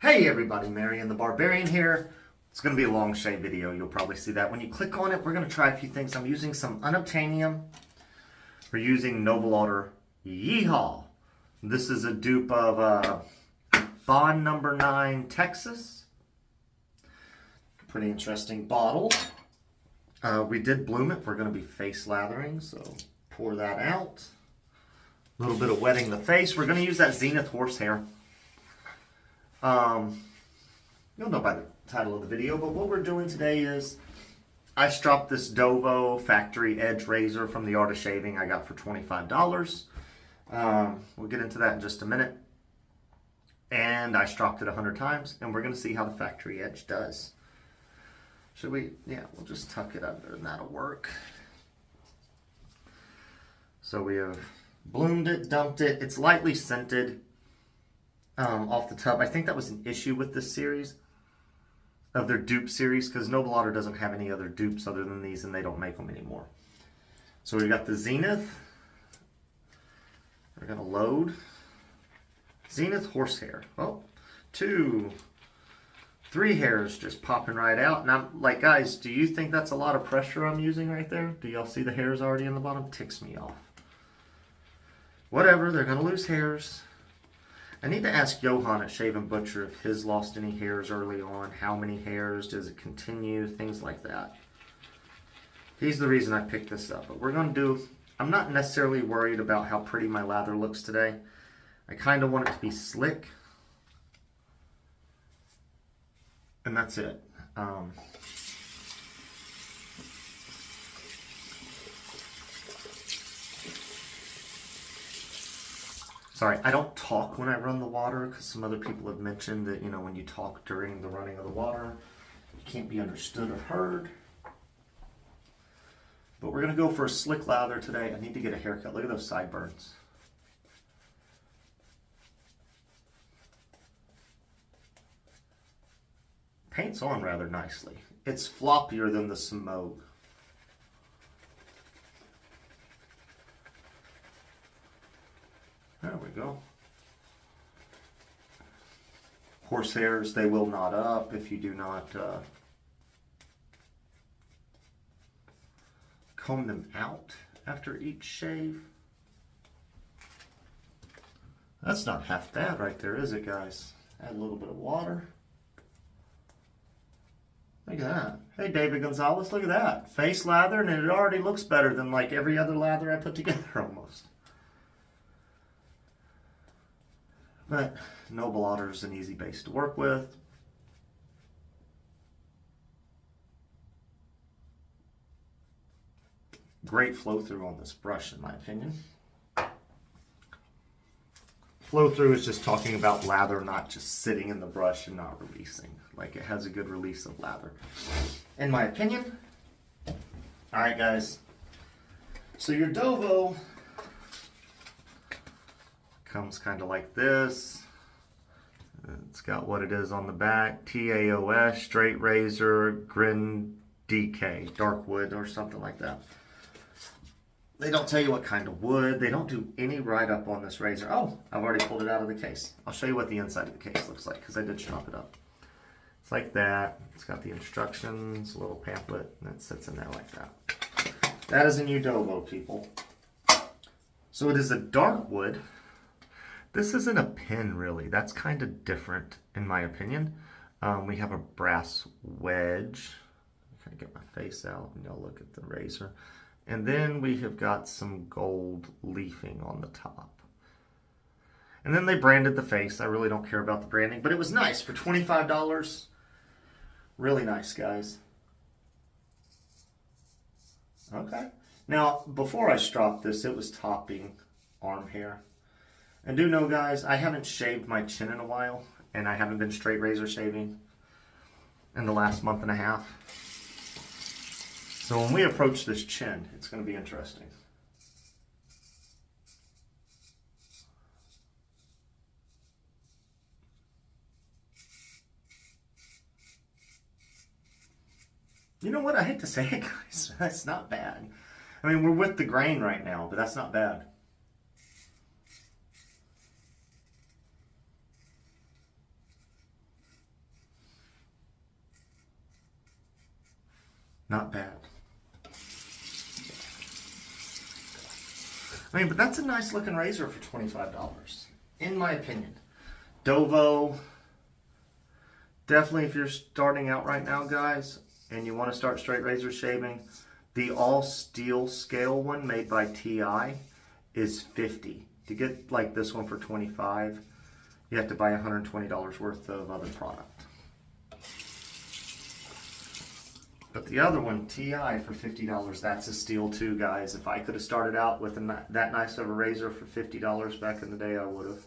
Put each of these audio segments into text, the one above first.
Hey everybody, Marion the Barbarian here. It's going to be a long shave video. You'll probably see that. When you click on it, we're going to try a few things. I'm using some unobtainium. We're using Noble Otter YeeHaw. This is a dupe of Bond number 9 Texas. Pretty interesting bottle. We did bloom it. We're going to be face lathering, so pour that out. A little bit of wetting the face. We're going to use that Zenith horsehair. You'll know by the title of the video, but what we're doing today is I stropped this Dovo factory edge razor from the Art of Shaving I got for $25. We'll get into that in just a minute. And I stropped it 100 times, and we're going to see how the factory edge does. Should we? Yeah, we'll just tuck it under and that'll work. So we have bloomed it, dumped it. It's lightly scented. Off the tub. I think that was an issue with this series, of their dupe series, because Noble Otter doesn't have any other dupes other than these, and they don't make them anymore. So we got the Zenith. We're going to load. Zenith horsehair. Oh, 2, 3 hairs just popping right out. And I'm like, guys, do you think that's a lot of pressure I'm using right there? Do y'all see the hairs already in the bottom? Ticks me off. Whatever, they're going to lose hairs. I need to ask Johan at Shave and Butcher if his lost any hairs early on. How many hairs? Does it continue? Things like that. He's the reason I picked this up. But we're going to do... I'm not necessarily worried about how pretty my lather looks today. I kind of want it to be slick. And that's it. Sorry, I don't talk when I run the water because some other people have mentioned that, you know, when you talk during the running of the water, you can't be understood or heard. But we're going to go for a slick lather today. I need to get a haircut. Look at those sideburns. Paint's on rather nicely. It's floppier than the Smoke. There we go. Horsehairs, they will knot up if you do not comb them out after each shave. That's not half bad right there, is it, guys? Add a little bit of water. Look at that. Hey, David Gonzalez, look at that. Face lather, and it already looks better than like every other lather I put together almost. But Noble Otter is an easy base to work with. Great flow through on this brush, in my opinion. Flow through is just talking about lather not just sitting in the brush and not releasing. Like, it has a good release of lather, in my opinion. All right, guys. So your Dovo comes kind of like this. It's got what it is on the back. TAOS, straight razor, grin DK, dark wood or something like that. They don't tell you what kind of wood. They don't do any write-up on this razor. Oh, I've already pulled it out of the case. I'll show you what the inside of the case looks like because I did chop it up. It's like that. It's got the instructions, a little pamphlet, and it sits in there like that. That is a new Dovo, people. So it is a dark wood. This isn't a pin, really. That's kind of different, in my opinion. We have a brass wedge. Kind of get my face out, and you'll look at the razor. And then we have got some gold leafing on the top. And then they branded the face. I really don't care about the branding, but it was nice for $25. Really nice, guys. Okay. Now, before I stropped this, it was topping arm hair. And do know, guys, I haven't shaved my chin in a while, and I haven't been straight razor shaving in the last month and a half. So when we approach this chin, it's going to be interesting. You know what? I hate to say it, guys. That's not bad. I mean, we're with the grain right now, but that's not bad. Not bad. I mean, but that's a nice looking razor for $25, in my opinion. Dovo, definitely if you're starting out right now, guys, and you want to start straight razor shaving, the all steel scale one made by TI is $50. To get like this one for $25, you have to buy $120 worth of other product. But the other one, TI, for $50, that's a steal too, guys. If I could have started out with that nice of a razor for $50 back in the day, I would have.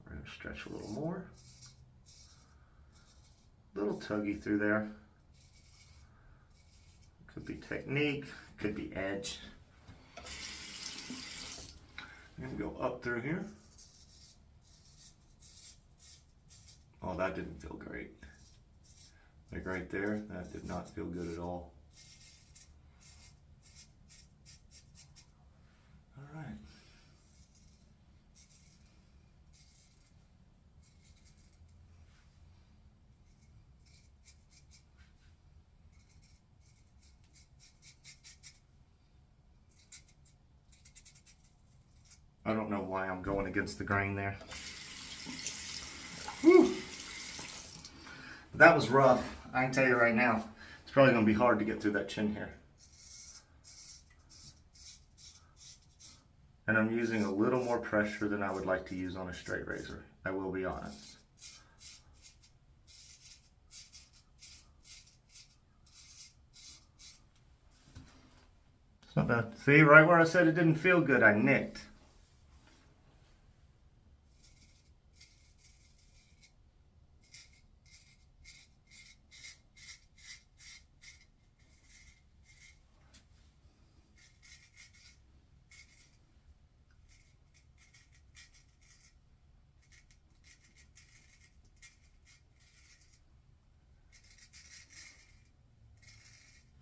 We're going to stretch a little more. A little tuggy through there. Could be technique, could be edge. I'm going to go up through here. Oh, that didn't feel great. Like right there, that did not feel good at all. All right. I don't know why I'm going against the grain there. Whew. That was rough. I can tell you right now, it's probably going to be hard to get through that chin here. And I'm using a little more pressure than I would like to use on a straight razor. I will be honest. It's not bad. See, right where I said it didn't feel good, I nicked.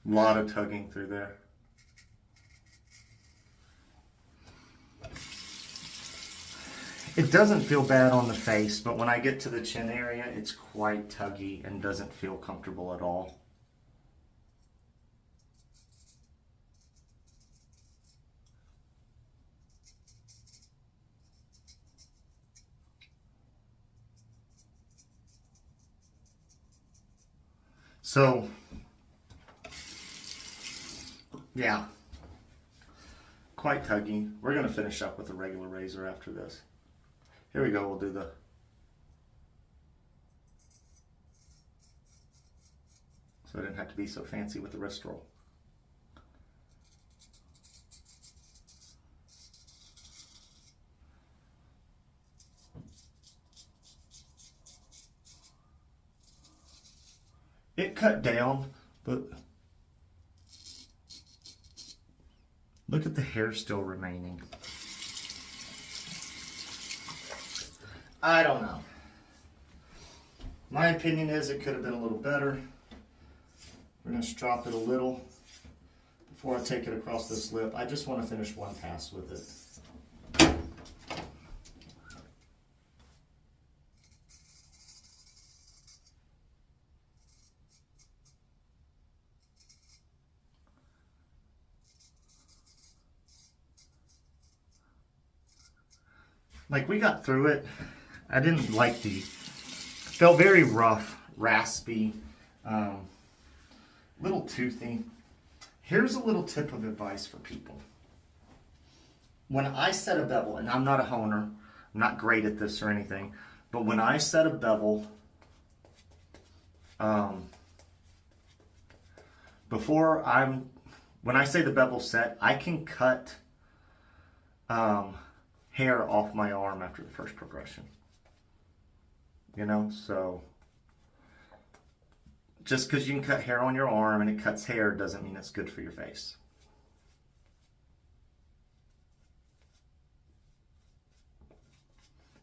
A lot of tugging through there. It doesn't feel bad on the face, but when I get to the chin area, it's quite tuggy and doesn't feel comfortable at all. So, yeah, quite tuggy. We're going to finish up with a regular razor after this. Here we go, we'll do the... So I didn't have to be so fancy with the wrist roll. It cut down, but look at the hair still remaining. I don't know. My opinion is it could have been a little better. We're going to strop it a little before I take it across this lip. I just want to finish one pass with it. Like, we got through it. I didn't like the, felt very rough, raspy, little toothy. Here's a little tip of advice for people. When I set a bevel, and I'm not a honer, I'm not great at this or anything, but when I set a bevel, when I say the bevel set, I can cut hair off my arm after the first progression. You know, so just because you can cut hair on your arm and it cuts hair doesn't mean it's good for your face.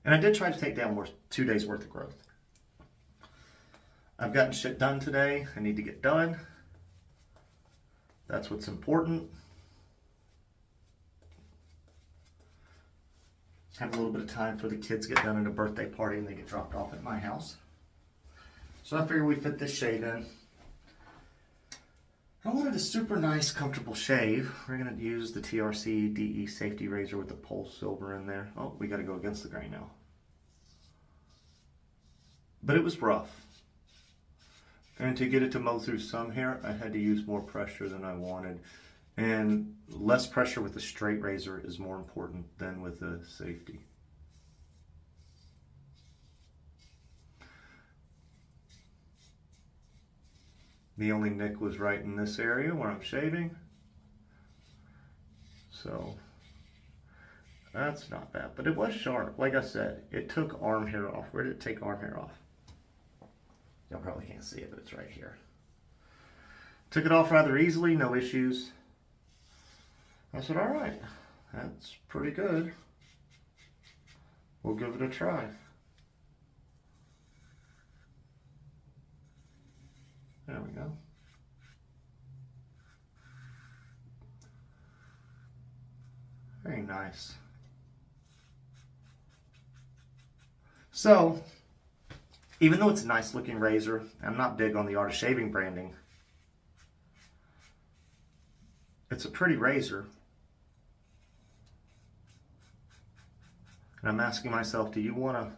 And I did try to take down 2 days worth of growth. I've gotten shit done today. I need to get done. That's what's important. Have a little bit of time for the kids get done at a birthday party and they get dropped off at my house. So I figured we fit this shade in. I wanted a super nice, comfortable shave. We're going to use the TRC DE safety razor with the PolSilver in there. Oh, we got to go against the grain now. But it was rough. And to get it to mow through some hair, I had to use more pressure than I wanted. And less pressure with a straight razor is more important than with a safety. The only nick was right in this area where I'm shaving. So that's not bad, but it was sharp. Like I said, it took arm hair off. Where did it take arm hair off? Y'all probably can't see it, but it's right here. Took it off rather easily, no issues. I said, all right, that's pretty good. We'll give it a try. There we go. Very nice. So, even though it's a nice looking razor, I'm not big on the art of shaving branding. It's a pretty razor. And I'm asking myself, do you want to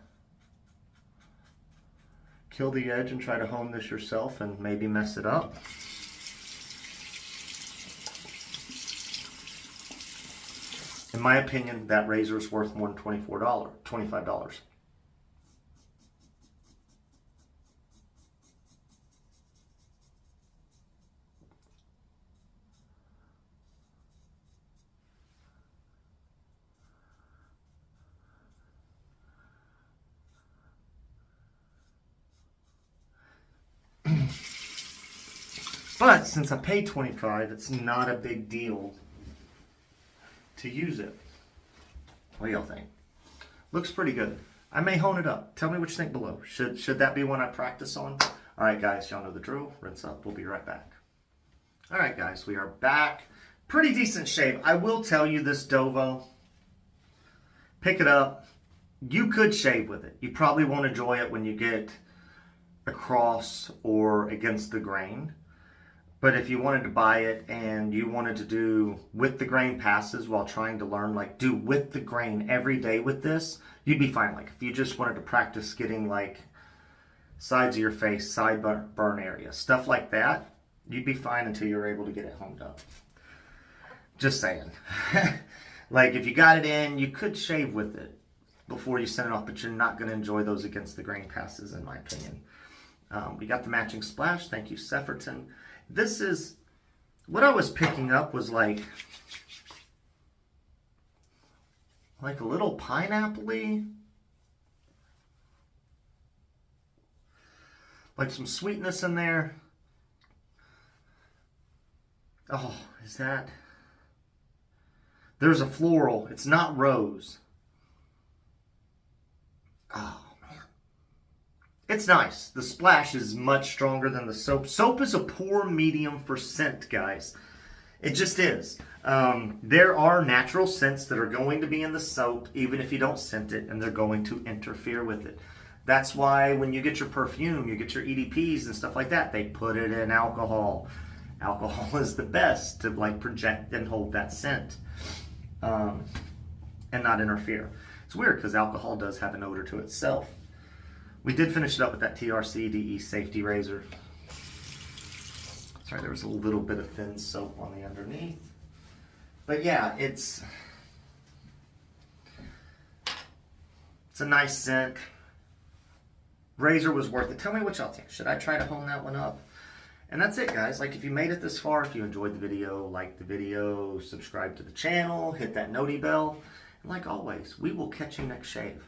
kill the edge and try to hone this yourself and maybe mess it up? In my opinion, that razor is worth more than $25. But since I paid $25, it's not a big deal to use it. What do y'all think? Looks pretty good. I may hone it up. Tell me what you think below. Should that be one I practice on? All right, guys, y'all know the drill. Rinse up. We'll be right back. All right, guys, we are back. Pretty decent shave. I will tell you this dovo. Pick it up. You could shave with it. You probably won't enjoy it when you get across or against the grain. But if you wanted to buy it and you wanted to do with the grain passes while trying to learn, like do with the grain every day with this, you'd be fine. Like if you just wanted to practice getting like sides of your face, side burn area, stuff like that, you'd be fine until you're able to get it honed up. Just saying. Like if you got it in, you could shave with it before you send it off, but you're not going to enjoy those against the grain passes in my opinion. We got the matching splash. Thank you, Sefferton. This is, what I was picking up was like a little pineapple-y. Like some sweetness in there. Oh, is that? There's a floral. It's not rose. Oh. It's nice. The splash is much stronger than the soap. Soap is a poor medium for scent, guys. It just is. There are natural scents that are going to be in the soap, even if you don't scent it, and they're going to interfere with it. That's why when you get your perfume, you get your EDPs and stuff like that, they put it in alcohol. Alcohol is the best to like project and hold that scent and not interfere. It's weird because alcohol does have an odor to itself. We did finish it up with that TRC DE safety razor. Sorry, there was a little bit of thin soap on the underneath. But yeah, it's a nice scent. Razor was worth it. Tell me what y'all think. Should I try to hone that one up? And that's it, guys. Like, if you made it this far, if you enjoyed the video, like the video, subscribe to the channel, hit that noti bell. And like always, we will catch you next shave.